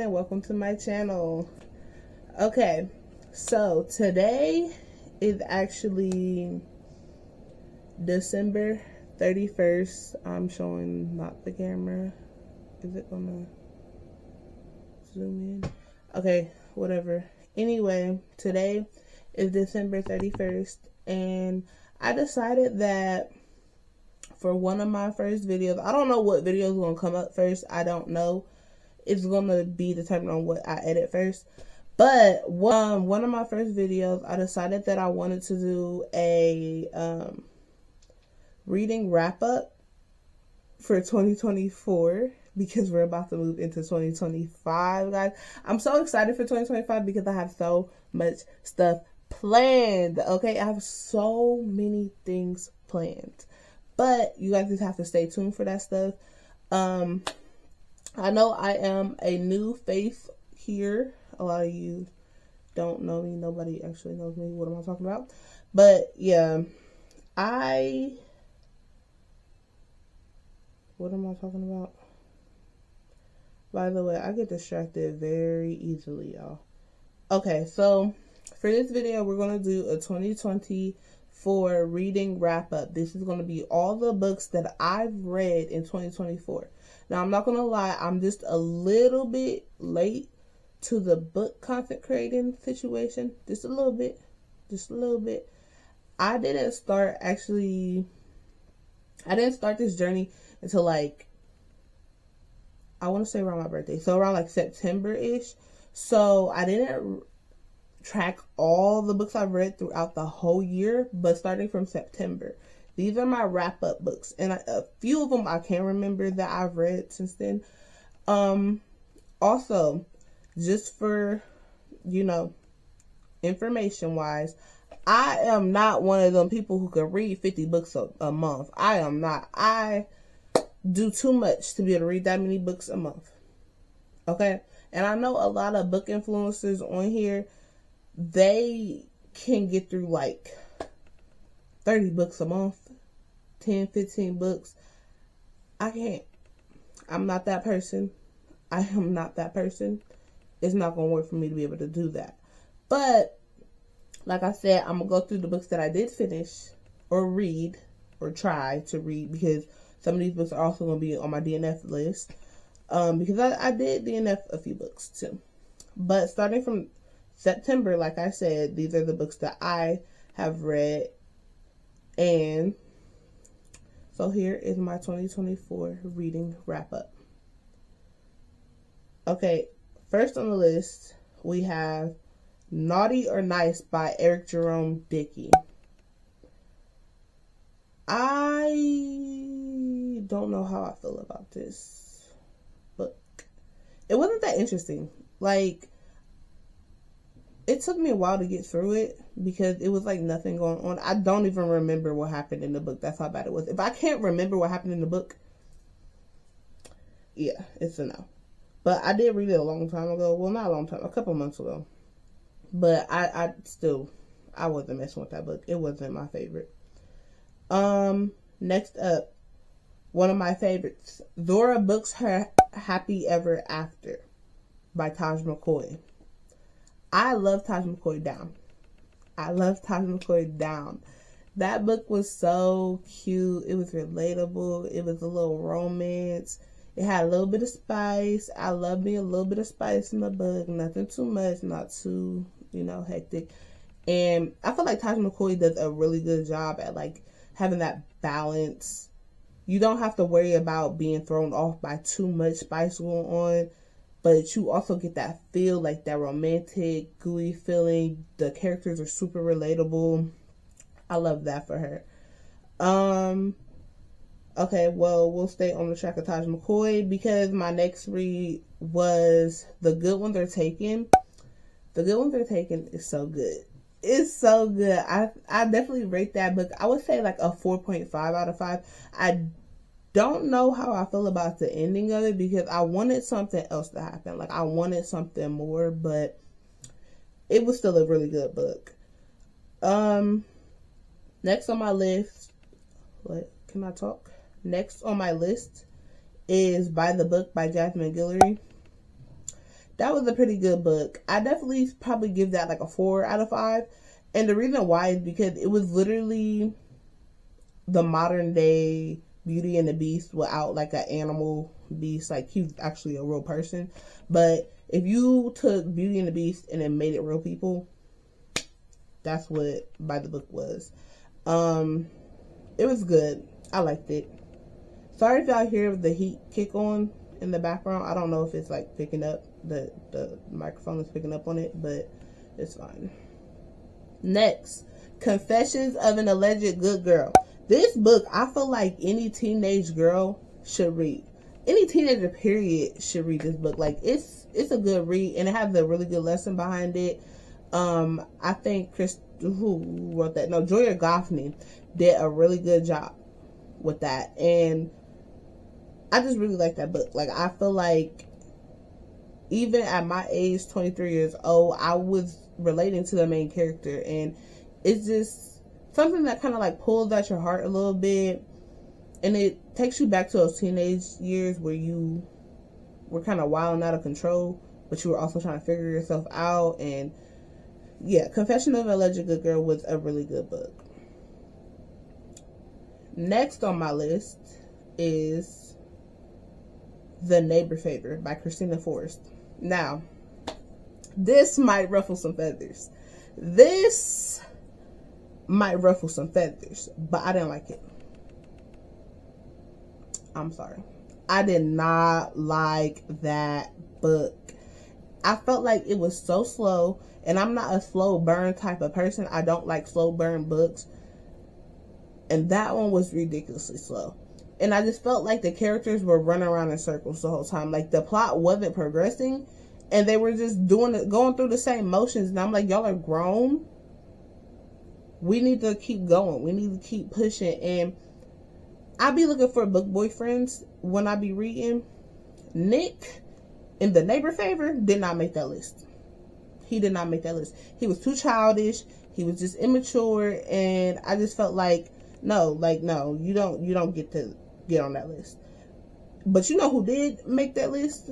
and welcome to my channel. Okay, so today is actually December 31st. I'm showing not the camera. Is it gonna zoom in? Okay, whatever. Anyway, today is December 31st, and I decided that for one of my first videos, I don't know what video is going to come up first. I don't know. It's going to be determined on what I edit first. But one of my first videos, I decided that I wanted to do a reading wrap up for 2024 because we're about to move into 2025, guys. I'm so excited for 2025 because I have so much stuff planned. Okay, I have so many things planned. But you guys just have to stay tuned for that stuff. I know I am a new face here. A lot of you don't know me. Nobody actually knows me. What am I talking about? But yeah, what am I talking about? By the way, I get distracted very easily, y'all. Okay, so for this video, we're going to do a 2024 reading wrap up. This is going to be all the books that I've read in 2024. Now, I'm not going to lie, I'm just a little bit late to the book content creating situation. Just a little bit. I didn't start this journey until like, I want to say around my birthday. So around like September-ish. So I didn't track all the books I've read throughout the whole year, but starting from September. These are my wrap-up books, and a few of them I can remember that I've read since then. Also, just for, information-wise, I am not one of them people who can read 50 books a month. I am not. I do too much to be able to read that many books a month. Okay? And I know a lot of book influencers on here, they can get through like 30 books a month, 10, 15 books. I can't. I'm not that person. I am not that person. It's not going to work for me to be able to do that. But, like I said, I'm going to go through the books that I did finish or read or try to read, because some of these books are also going to be on my DNF list. Because I did DNF a few books too. But starting from September, like I said, these are the books that I have read. And so here is my 2024 reading wrap up. Okay, first on the list, we have Naughty or Nice by Eric Jerome Dickey. I don't know how I feel about this book. It wasn't that interesting. Like, it took me a while to get through it because it was like nothing going on. I don't even remember what happened in the book. That's how bad it was. If I can't remember what happened in the book, yeah, it's a no. But I did read it a long time ago. Well, not a long time, a couple months ago. But I wasn't messing with that book. It wasn't my favorite. Next up, one of my favorites, Zora Books Her Happy Ever After by Taj McCoy. I love Taj McCoy down. That book was so cute. It was relatable. It was a little romance. It had a little bit of spice. I love me a little bit of spice in the book. Nothing too much, not too, hectic. And I feel like Taj McCoy does a really good job at like having that balance. You don't have to worry about being thrown off by too much spice going on, but you also get that feel, like that romantic, gooey feeling. The characters are super relatable. I love that for her. Okay, well, we'll stay on the track of Taj McCoy because my next read was The Good Ones Are Taken. The Good Ones Are Taken is so good. It's so good. I definitely rate that book. I would say like a 4.5 out of 5. I don't know how I feel about the ending of it because I wanted something else to happen. Like, I wanted something more, but it was still a really good book. Next on my list, can I talk? Next on my list is By the Book by Jasmine Guillory. that was a pretty good book. I definitely probably give that like a 4 out of 5. And the reason why is because it was literally the modern day Beauty and the Beast without like an animal beast. Like, he's actually a real person. But if you took Beauty and the Beast and then made it real people, that's what By the Book was. It was good. I liked it. Sorry if y'all hear the heat kick on in the background. I don't know if it's like picking up, the microphone is picking up on it, but it's fine. Next, Confessions of an Alleged Good Girl. This book, I feel like any teenage girl should read. Any teenager, period, should read this book. Like, it's a good read, and it has a really good lesson behind it. I think who wrote that? No, Joya Goffney did a really good job with that, and I just really like that book. Like, I feel like even at my age, 23 years old, I was relating to the main character, and it's just something that kind of like pulls at your heart a little bit, and it takes you back to those teenage years where you were kind of wild and out of control, but you were also trying to figure yourself out. And yeah, Confession of an Alleged Good Girl was a really good book. Next on my list is The Neighbor Favor by Christina Forrest. Now, this might ruffle some feathers. But I didn't like it. I'm sorry. I did not like that book. I felt like it was so slow, and I'm not a slow burn type of person. I don't like slow burn books. And that one was ridiculously slow. And I just felt like the characters were running around in circles the whole time. Like, the plot wasn't progressing, and they were just going through the same motions. And I'm like, y'all are grown. We need to keep going. We need to keep pushing. And I be looking for book boyfriends when I be reading. Nick in The Neighbor Favor did not make that list. He did not make that list. He was too childish. He was just immature, and I just felt like, no, you don't get to get on that list. But you know who did make that list?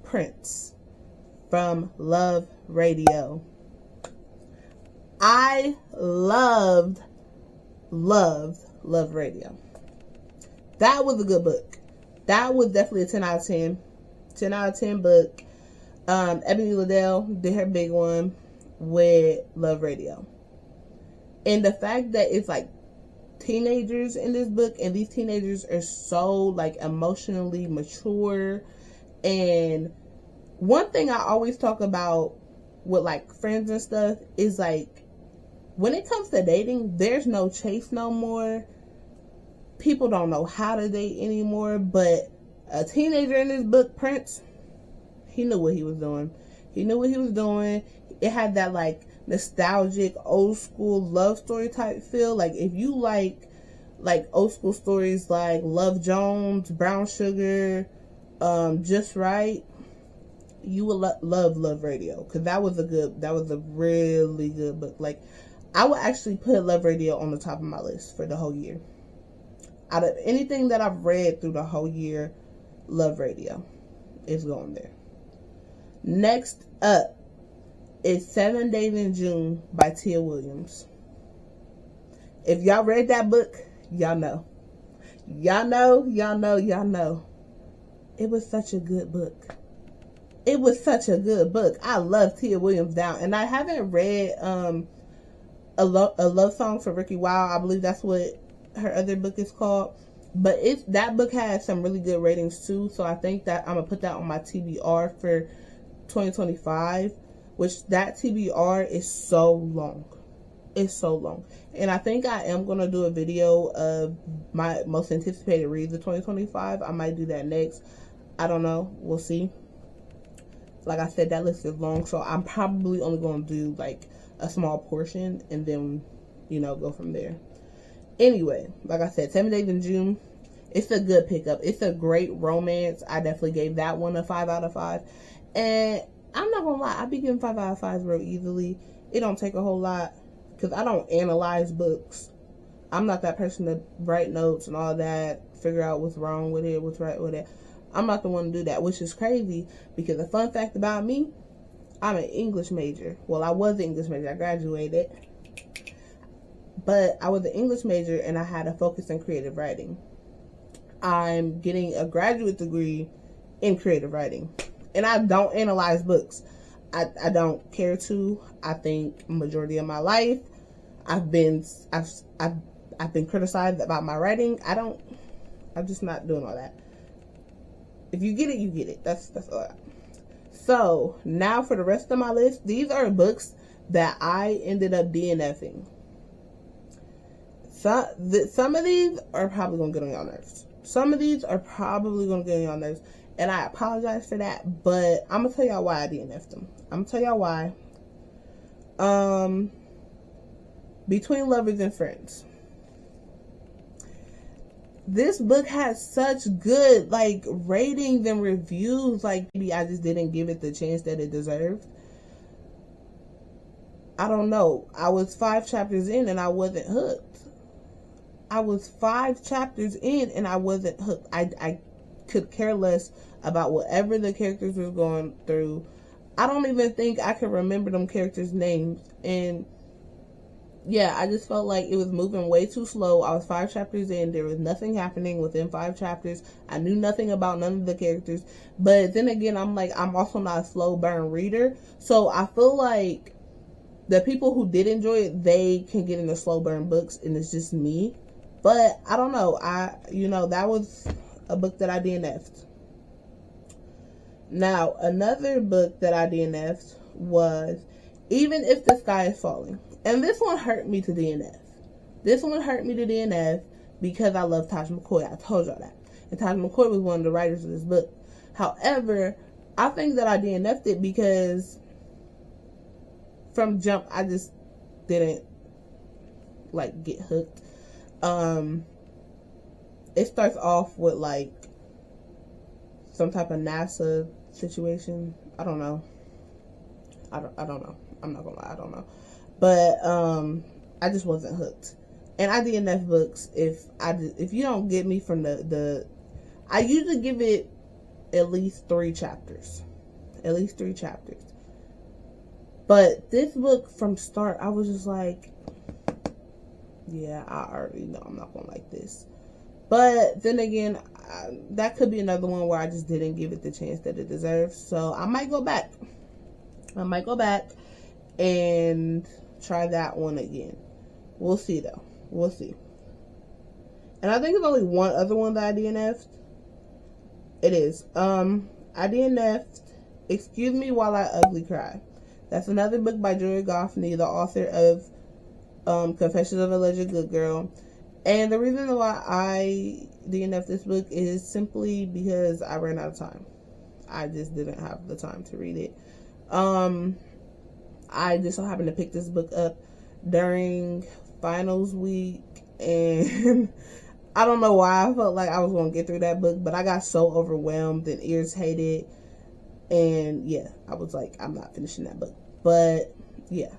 Prince from Love Radio. I loved Love Radio. That was a good book. That was definitely a 10 out of 10. 10 out of 10 book. Ebony Liddell did her big one with Love Radio. And the fact that it's like teenagers in this book, and these teenagers are so like emotionally mature. And one thing I always talk about with like friends and stuff is like, when it comes to dating, there's no chase no more. People don't know how to date anymore. But a teenager in this book, Prince, he knew what he was doing. He knew what he was doing. It had that like nostalgic old school love story type feel. Like, if you like old school stories like Love Jones, Brown Sugar, Just Right, you will love Radio, because that was a really good book. Like, I would actually put Love Radio on the top of my list for the whole year. Out of anything that I've read through the whole year, Love Radio is going there. Next up is 7 Days in June by Tia Williams. If y'all read that book, y'all know. Y'all know. It was such a good book. I love Tia Williams down. And I haven't read a love song for Ricky Wilde. I believe that's what her other book is called. But that book has some really good ratings too. So I think that I'm going to put that on my TBR for 2025. Which, that TBR is so long. It's so long. And I think I am going to do a video of my most anticipated reads of 2025. I might do that next. I don't know. We'll see. Like I said, that list is long. So I'm probably only going to do like a small portion. And then, go from there. Anyway, like I said, 7 Days in June. It's a good pickup. It's a great romance. I definitely gave that one a 5 out of 5. And I'm not gonna lie, I be giving 5 out of 5 real easily. It don't take a whole lot, because I don't analyze books. I'm not that person to write notes and all that, figure out what's wrong with it, what's right with it. I'm not the one to do that, which is crazy because a fun fact about me, I'm an English major. Well, I was an English major. I graduated. But I was an English major and I had a focus in creative writing. I'm getting a graduate degree in creative writing. And I don't analyze books. I don't care to. I think majority of my life I've been criticized about my writing. I'm just not doing all that. If you get it, you get it. That's all. So now for the rest of my list, these are books that I ended up DNFing. Some of these are probably gonna get on your nerves. Some of these are probably gonna get on your nerves, and I apologize for that. But I'm gonna tell y'all why I DNF'd them. I'm gonna tell y'all why. Between Lovers and Friends. This book has such good like ratings and reviews. Like maybe I just didn't give it the chance that it deserved. I don't know. I was 5 chapters in and I wasn't hooked. I was 5 chapters in and I wasn't hooked. I could care less about whatever the characters were going through. I don't even think I can remember them characters' names. And yeah, I just felt like it was moving way too slow. I was 5 chapters in. There was nothing happening within 5 chapters. I knew nothing about none of the characters. But then again, I'm also not a slow burn reader. So I feel like the people who did enjoy it, they can get into slow burn books, and it's just me. But I don't know. That was a book that I DNF'd. Now, another book that I DNF'd was Even If the Sky is Falling. And this one hurt me to DNF. This one hurt me to DNF because I love Taj McCoy. I told y'all that. And Taj McCoy was one of the writers of this book. However, I think that I DNF'd it because from jump, I just didn't get hooked. It starts off with some type of NASA situation. I don't know. I don't know. I'm not gonna lie, I don't know. But I just wasn't hooked. And I DNF books if you don't get me from I usually give it at least 3 chapters. At least 3 chapters. But this book from start, I was just like, yeah, I already know I'm not gonna like this. But then again, that could be another one where I just didn't give it the chance that it deserves. So I might go back. And try that one again. We'll see though. We'll see. And I think there's only one other one that I DNF'd. It is. I DNF'd Excuse Me While I Ugly Cry. That's another book by Julia Goffney, the author of Confessions of a Alleged Good Girl. And the reason why I DNF'd this book is simply because I ran out of time. I just didn't have the time to read it. I just so happened to pick this book up during finals week, and I don't know why I felt like I was going to get through that book, but I got so overwhelmed and irritated, and yeah, I was like, I'm not finishing that book. But yeah,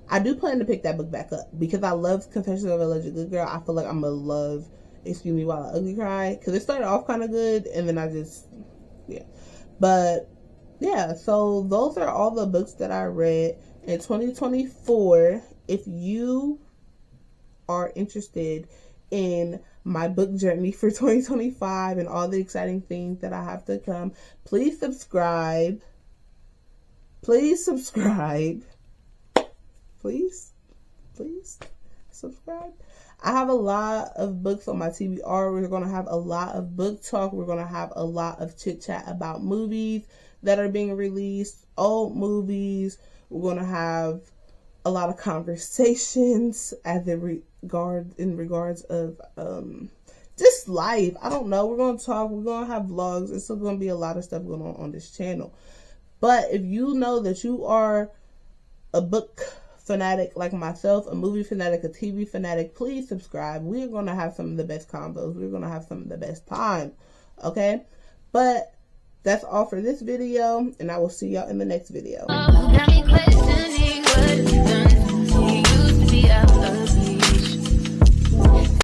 I do plan to pick that book back up because I love Confessions of a Alleged Good Girl. I feel like I'm going to love Excuse Me While I Ugly Cry because it started off kind of good, and then but yeah, so those are all the books that I read in 2024. If you are interested in my book journey for 2025 and all the exciting things that I have to come, please subscribe. Please subscribe. Please subscribe. I have a lot of books on my TBR. We're going to have a lot of book talk. We're going to have a lot of chit chat about movies that are being released, old movies. We're going to have a lot of conversations in regards of just life. I don't know. We're going to talk. We're going to have vlogs. It's still going to be a lot of stuff going on this channel. But if you know that you are a book fanatic like myself, a movie fanatic, a TV fanatic, please subscribe. We're going to have some of the best combos. We're going to have some of the best time. Okay? But that's all for this video, and I will see y'all in the next video.